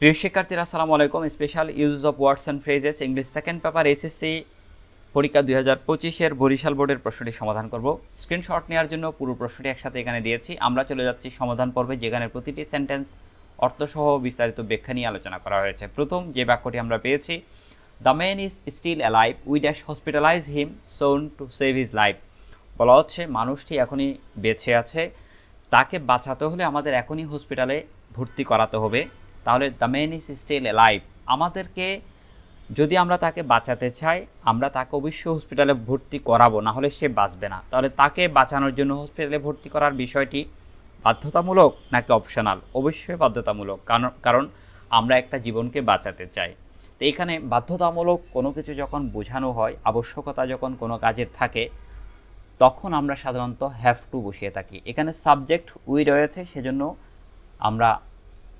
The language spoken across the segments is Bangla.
প্রিয় শিক্ষার্থীরা আসসালামু আলাইকুম। Special use of words and phrases English second paper SSC পরীক্ষা 2025-এর বরিশাল বোর্ডের প্রশ্নটি সমাধান করব। স্ক্রিনশট নেওয়ার জন্য পুরো প্রশ্নটি একসাথে এখানে দিয়েছি। আমরা চলে যাচ্ছি সমাধান পর্বে, যেখানে প্রতিটি সেন্টেন্স অর্থসহ বিস্তারিত ব্যাখ্যা নিয়ে আলোচনা করা হয়েছে। প্রথম যে বাক্যটি আমরা পেয়েছি, the man is still alive, we dash hospitalize him soon to save his life. বলা হচ্ছে মানুষটি এখনই বেঁচে আছে, তাকে বাঁচাতে হলে আমাদের এখনই হসপিটালে ভর্তি করাতে হবে। তাহলে the man is still alive, আমাদেরকে যদি আমরা তাকে বাঁচাতে চাই আমরা তাকে অবশ্যই হসপিটালে ভর্তি করাবো, না হলে সে বাঁচবে না। তাহলে তাকে বাঁচানোর জন্য হসপিটালে ভর্তি করার বিষয়টি বাধ্যতামূলক নাকি অপশনাল? অবশ্যই বাধ্যতামূলক, কারণ আমরা একটা জীবনকে বাঁচাতে চাই। তো এখানে বাধ্যতামূলক কোনো কিছু যখন বোঝানো হয়, আবশ্যকতা যখন কোনো কাজের থাকে, তখন আমরা সাধারণত হ্যাভ টু বসিয়ে থাকি। এখানে সাবজেক্ট উই রয়েছে, সেজন্য আমরা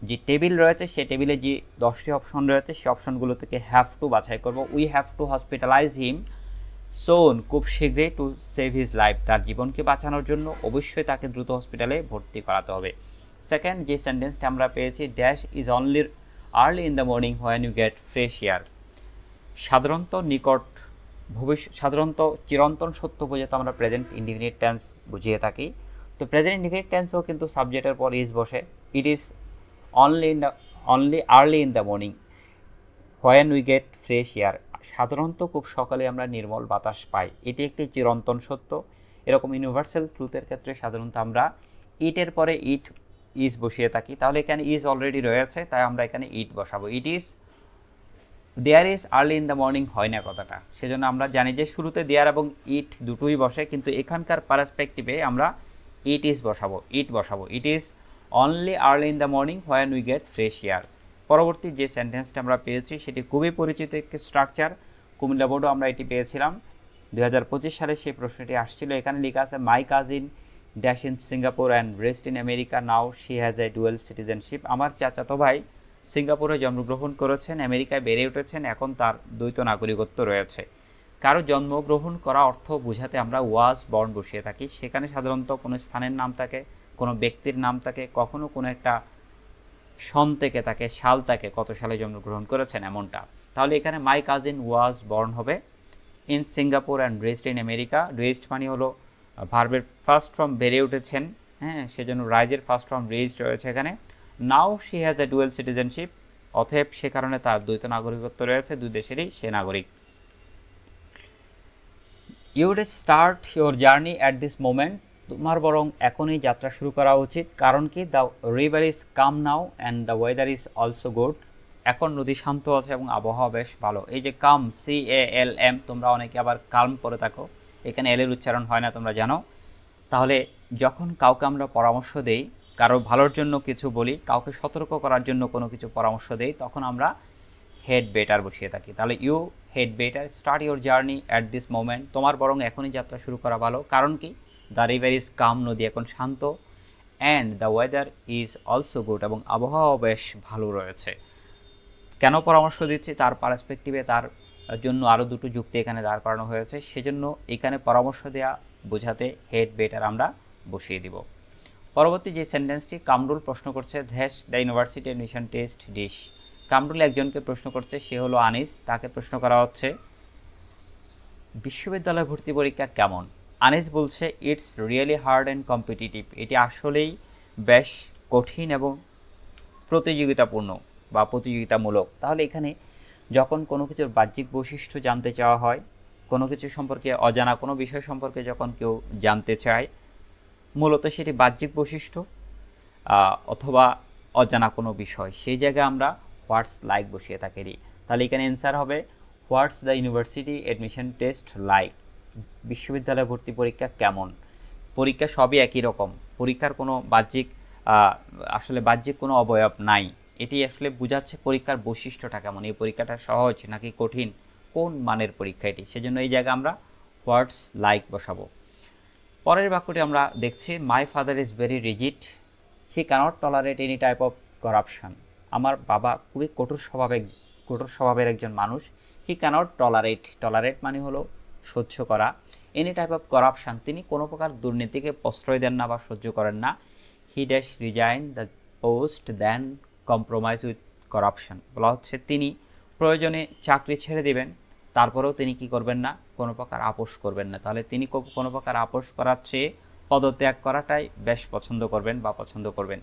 যে টেবিল রয়েছে সে টেবিলে যে 10টি অপশন রয়েছে সে অপশনগুলো থেকে হ্যাভ টু বাছাই করব। We have to hospitalise him সোন, খুব শীঘ্রই, টু সেভ হিজ লাইফ, তার জীবনকে বাঁচানোর জন্য অবশ্যই তাকে দ্রুত হসপিটালে ভর্তি করাতে হবে। সেকেন্ড যে সেন্টেন্সটা আমরা পেয়েছি, dash is only early in the morning when you get fresh air. সাধারণত চিরন্তন সত্য বোঝাতে আমরা প্রেজেন্ট ইনডিফিনিট টেন্স বুঝিয়ে থাকি। তো প্রেজেন্ট ইনডিফিনিট টেন্সও কিন্তু সাবজেক্টের পর ইজ বসে। It is only early in the morning when we get fresh air. সাধারণত খুব সকালে আমরা নির্মল বাতাস পাই, এটি একটি চিরন্তন সত্য। এরকম ইউনিভার্সাল ট্রুথের ক্ষেত্রে সাধারণত আমরা ইটের পরে ইট ইজ বসিয়ে থাকি। তাহলে এখানে ইজ অলরেডি রয়েছে, তাই আমরা এখানে ইট বসাবো। It is there is early in the morning হয় না কথাটা, সেজন্য আমরা জানি যে শুরুতে দেয়ার এবং ইট দুটোই বসে, কিন্তু এখানকার পার্সপেক্টিভে আমরা ইট বসাবো। It is only early in the morning when we get fresh air. পরবর্তী যে সেন্টেন্সটা আমরা পেয়েছি সেটি খুবই পরিচিত একটি স্ট্রাকচার, কুমিল্লা বোর্ডও আমরা এটি পেয়েছিলাম 2025 সালে সেই প্রশ্নটি আসছিল। এখানে লেখা আছে, my cousin dash in Singapore and rest in America, now she has a dual citizenship. আমার চাচাতো ভাই সিঙ্গাপুরে জন্মগ্রহণ করেছেন, আমেরিকায় বেড়ে উঠেছেন, এখন তার দ্বৈত নাগরিকত্ব রয়েছে। কারো জন্মগ্রহণ করা অর্থ বোঝাতে আমরা ওয়াজ বর্ন বসিয়ে থাকি। সেখানে সাধারণত কোনো স্থানের নাম থাকে, কোনো ব্যক্তির নাম থাকে, কখনো কোনো একটা সন থেকে থাকে, সাল থাকে, কত সালে জন্মগ্রহণ করেছেন এমনটা। তাহলে এখানে মাই কাজিন ওয়াজ বর্ন হবে in Singapore and rest in America. Rest মানে হলো ভার্বের ফার্স্ট ফর্ম, বেড়ে উঠেছেন, হ্যাঁ, সেজন্য রাইজের ফার্স্ট ফর্ম রেজড রয়েছে এখানে। Now she has a dual citizenship, অতএব সে কারণে তার দ্বৈত নাগরিকত্ব রয়েছে, দুই দেশেরই সে নাগরিক। You would start your journey at this moment, তোমার বরং এখনই যাত্রা শুরু করা উচিত। কারণ কি, the river is calm now and the weather is also good. এখন নদী শান্ত আছে এবং আবহাওয়া বেশ ভালো। এই যে কাম, CALM, তোমরা অনেকে আবার কালম পরে থাকো, এখানে এলের উচ্চারণ হয় না, তোমরা জানো। তাহলে যখন কাউকে আমরা পরামর্শ দেই, কারো ভালোর জন্য কিছু বলি, কাউকে সতর্ক করার জন্য কোনো কিছু পরামর্শ দেই, তখন আমরা হেড বেটার বসিয়ে থাকি। তাহলে you had better start your journey at this moment, তোমার বরং এখনই যাত্রা শুরু করা ভালো। কারণ কি, দ্য রিভার ইজ কাম, নদী এখন শান্ত, and the weather is also good, এবং আবহাওয়াও বেশ ভালো রয়েছে। কেন পরামর্শ দিচ্ছি, তার পার্সপেক্টিভে তার জন্য আরও দুটো যুক্তি এখানে দাঁড় করানো হয়েছে, সেজন্য এখানে পরামর্শ দেওয়া বোঝাতে হেড বেটার আমরা বসিয়ে দিব। পরবর্তী যে সেন্টেন্সটি, কামরুল প্রশ্ন করছে, does the university admission test dish. Kamrul একজনকে প্রশ্ন করছে, সে হলো আনিস, তাকে প্রশ্ন করা হচ্ছে বিশ্ববিদ্যালয় ভর্তি পরীক্ষা কেমন। আনিস বলছে, it's really hard and competitive, এটি আসলেই বেশ কঠিন এবং প্রতিযোগিতাপূর্ণ বা প্রতিযোগিতামূলক। তাহলে এখানে যখন কোনো কিছুর বাহ্যিক বৈশিষ্ট্য জানতে চাওয়া হয়, কোনো কিছু সম্পর্কে, অজানা কোনো বিষয় সম্পর্কে যখন কেউ জানতে চায়, মূলত সেটি বাহ্যিক বৈশিষ্ট্য অথবা অজানা কোনো বিষয়, সেই জায়গায় আমরা হোয়াটস লাইক বসিয়ে থাকি। তাহলে এখানে অ্যান্সার হবে what's the university admission test like, বিশ্ববিদ্যালয় ভর্তি পরীক্ষা কেমন। পরীক্ষা সবই একই রকম, পরীক্ষার কোনো বাহ্যিক কোনো অবয়ব নাই, এটি আসলে বোঝাচ্ছে পরীক্ষার বৈশিষ্ট্যটা কেমন, এই পরীক্ষাটা সহজ নাকি কঠিন, কোন মানের পরীক্ষা এটি, সেজন্য এই জায়গায় আমরা হোয়াটস লাইক বসাবো। পরের বাক্যটি আমরা দেখছি, my father is very rigid, he cannot tolerate any type of corruption. আমার বাবা খুবই কঠোর স্বভাবের একজন মানুষ। হি ক্যানট টলারেট মানে হলো সহ্য করা, এনি টাইপ অফ করাপশান, তিনি কোনো প্রকার দুর্নীতিকে প্রশ্রয় দেন না বা সহ্য করেন না। He dash resign the post than compromise with corruption. বলা হচ্ছে তিনি প্রয়োজনে চাকরি ছেড়ে দিবেন, তারপরেও তিনি কি করবেন না, কোনো প্রকার আপোষ করবেন না। তাহলে তিনি কোনো প্রকার আপোষ করার চেয়ে পদত্যাগ করাটাই বেশ পছন্দ করবেন বা পছন্দ করবেন।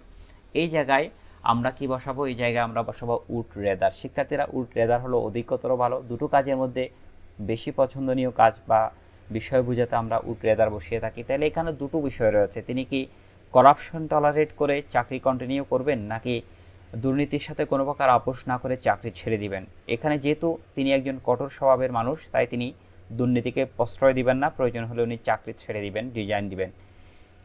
এই জায়গায় আমরা কি বসাবো, এই জায়গায় আমরা বসাবো উড রেদার। শিক্ষার্থীরা উড রেদার হলো অধিকতর ভালো। দুটো কাজের মধ্যে বেশি পছন্দনীয় কাজ বা বিষয় বোঝাতে আমরা উড রেদার বসিয়ে থাকি। তাহলে এখানে দুটো বিষয় রয়েছে, তিনি কি করাপশন টলারেট করে চাকরি কন্টিনিউ করবেন, নাকি দুর্নীতির সাথে কোনো প্রকার আপোষ না করে চাকরি ছেড়ে দিবেন। এখানে যেহেতু তিনি একজন কঠোর স্বভাবের মানুষ, তাই তিনি দুর্নীতিকে প্রশ্রয় দিবেন না, প্রয়োজন হলে উনি চাকরি ছেড়ে দিবেন, রিজাইন দিবেন।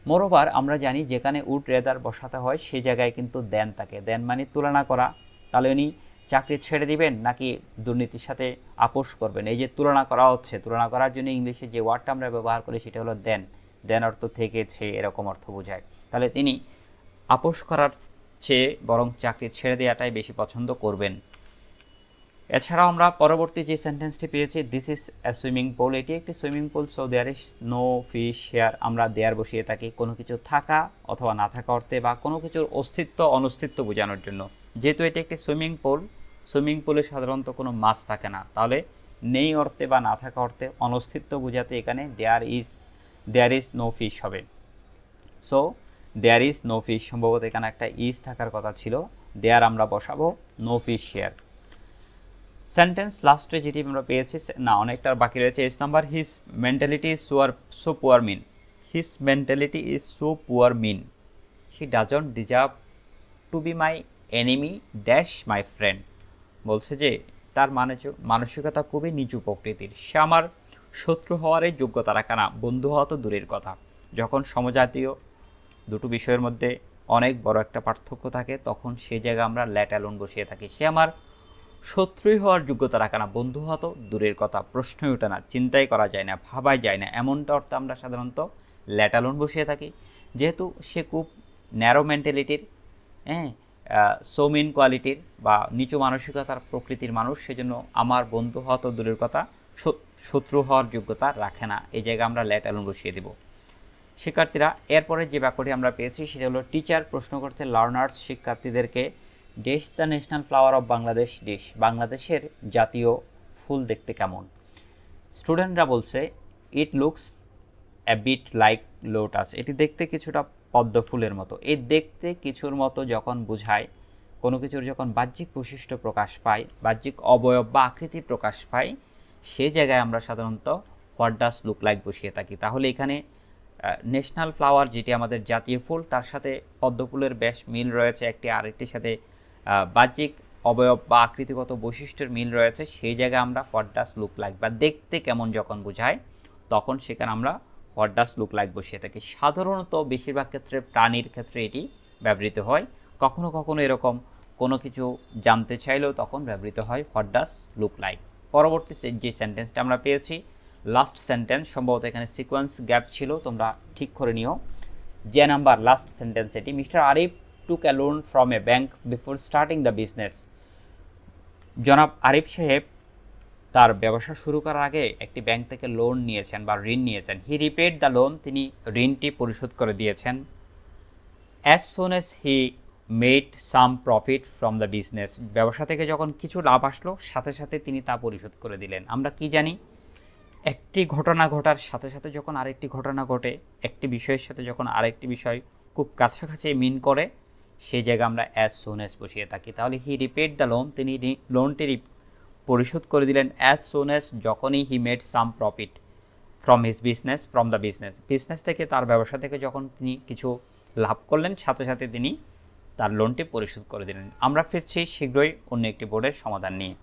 মোরওভার আমরা জানি যেখানে উড রেদার বসাতে হয় সেই জায়গায় কিন্তু দেন থাকে, দেন মানে তুলনা করা। তাহলে উনি চাকরি ছেড়ে দিবেন নাকি দুর্নীতির সাথে আপোষ করবেন। এই যে তুলনা করা হচ্ছে, তুলনা করার জন্য ইংলিশে যে ওয়ার্ডটা আমরা ব্যবহার করি সেটা হলো দেন। দেন অর্থ থেকেছে, এরকম অর্থ বোঝায়। তাহলে তিনি আপোষ করার চেয়ে বরং চাকরি ছেড়ে দেওয়াটাই বেশি পছন্দ করবেন। এছাড়াও আমরা পরবর্তী যে সেন্টেন্সটি পেয়েছি, this is a swimming pool, এটি একটি swimming pool, so there is no fish here. আমরা দেয়ার বসিয়ে থাকি কোনো কিছু থাকা অথবা না থাকা অর্থে বা কোনো কিছুর অস্তিত্ব অনস্তিত্ব বোঝানোর জন্য। যেহেতু এটি একটি সুইমিং পুল, সুইমিং পুলে সাধারণত কোনো মাছ থাকে না, তাহলে নেই অর্থে বা না থাকা অর্থে অনস্তিত্ব বোঝাতে এখানে দেয়ার ইজ নো ফিশ হবে। So there is no fish, সম্ভবত এখানে একটা ইজ থাকার কথা ছিল, দেয়ার আমরা বসাবো নো ফিশ হেয়ার। সেন্টেন্স লাস্টে যেটি আমরা পেয়েছি, না অনেকটা বাকি রয়েছে। এস number, his mentality is so poor mean, his mentality is so poor mean, he doesn't deserve to be my enemy dash my friend. বলছে যে তার মানসিকতা খুবই নিচু প্রকৃতির, সে আমার শত্রু হওয়ারই যোগ্যতা রাখে না, বন্ধু হওয়া তো দূরের কথা। যখন সমজাতীয় দুটো বিষয়ের মধ্যে অনেক বড় একটা পার্থক্য থাকে তখন সেই জায়গায় আমরা ল্যাট অ্যালোন বসিয়ে থাকি। সে আমার শত্রুই হওয়ার যোগ্যতা রাখে না, বন্ধু হওয়া তো দূরের কথা, প্রশ্নই ওঠে না, চিন্তাই করা যায় না, ভাবাই যায় না, এমনটা অর্থে আমরা সাধারণত ল্যাট অ্যালোন বসিয়ে থাকি। যেহেতু সে খুব ন্যারো মেন্টালিটির, সৌমিন কোয়ালিটির বা নিচু মানসিকতার প্রকৃতির মানুষ, সেজন্য আমার বন্ধু হওয়া তো দূরের কথা, শত্রু হওয়ার যোগ্যতা রাখে না, এই জায়গায় আমরা ল্যাট অ্যালোন বসিয়ে দেব। শিক্ষার্থীরা এরপরে যে বাক্যটি আমরা পেয়েছি সেটা হলো, টিচার প্রশ্ন করছে লার্নার্স শিক্ষার্থীদেরকে, dash the national flower of Bangladesh, দেশ বাংলাদেশের জাতীয় ফুল দেখতে কেমন। স্টুডেন্টরা বলছে it looks a bit like lotus, এটি দেখতে কিছুটা পদ্ম ফুলের মতো। এই দেখতে কিছুর মতো যখন বোঝায় কোনো কিছুর যখন বাহ্যিক বৈশিষ্ট্য প্রকাশ পায়, বাহ্যিক অবয়ব বা আকৃতি প্রকাশ পায়, সেই জায়গায় আমরা সাধারণত হোয়াট ডাস লুক লাইক বসিয়ে থাকি। তাহলে এখানে ন্যাশনাল ফ্লাওয়ার যেটি আমাদের জাতীয় ফুল, তার সাথে পদ্ম ফুলের বেশ মিল রয়েছে, একটি আরেকটির সাথে বাহ্যিক অবয়ব বা আকৃতিগত বৈশিষ্ট্যের মিল রয়েছে, সেই জায়গায় আমরা হোয়াট ডাস লুক লাইক বা দেখতে কেমন যখন বোঝায় তখন সেখানে আমরা হোয়াট ডাস লুক লাইক বসিয়ে থাকি। সাধারণত বেশিরভাগ ক্ষেত্রে প্রাণীর ক্ষেত্রে এটি ব্যবহৃত হয়, কখনো কখনো এরকম কোনো কিছু জানতে চাইলেও তখন ব্যবহৃত হয় হোয়াট ডাস লুক লাইক। পরবর্তী যে সেন্টেন্সটা আমরা পেয়েছি, লাস্ট সেন্টেন্স, সম্ভবত এখানে সিকোয়েন্স গ্যাপ ছিল, তোমরা ঠিক করে নিও। যে নাম্বার লাস্ট সেন্টেন্স এটি, mister Arif took a loan from a bank before starting the business. জনাব আরিফ সাহেব তার ব্যবসা শুরু করার আগে একটি ব্যাংক থেকে লোন নিয়েছেন বা ঋণ নিয়েছেন। হি রিপেড দ্য লোন, তিনি ঋণটি পরিশোধ করে দিয়েছেন। As soon as he made some profit from the business, ব্যবসা থেকে যখন কিছু লাভ আসলো সাথে সাথে তিনি তা পরিশোধ করে দিলেন। আমরা কি জানি, একটি ঘটনা ঘটার সাথে সাথে যখন আরেকটি ঘটনা ঘটে, একটি বিষয়ের সাথে যখন আরেকটি বিষয় খুব কাছাকাছি মিন করে, সেই জায়গায় আমরা অ্যাজ সুন এজ বসিয়ে থাকি। তাহলে হি রিপেড দ্য লোন, তিনি লোনটি পরিশোধ করে দিলেন। অ্যাজ সুন এজ, যখনই he made some profit from his business, from the business থেকে, তার ব্যবসা থেকে যখন তিনি কিছু লাভ করলেন সাথে সাথে তিনি তার লোনটি পরিশোধ করে দিলেন। আমরা ফিরছি শীঘ্রই অন্য একটি বোর্ডের সমাধান নিয়ে।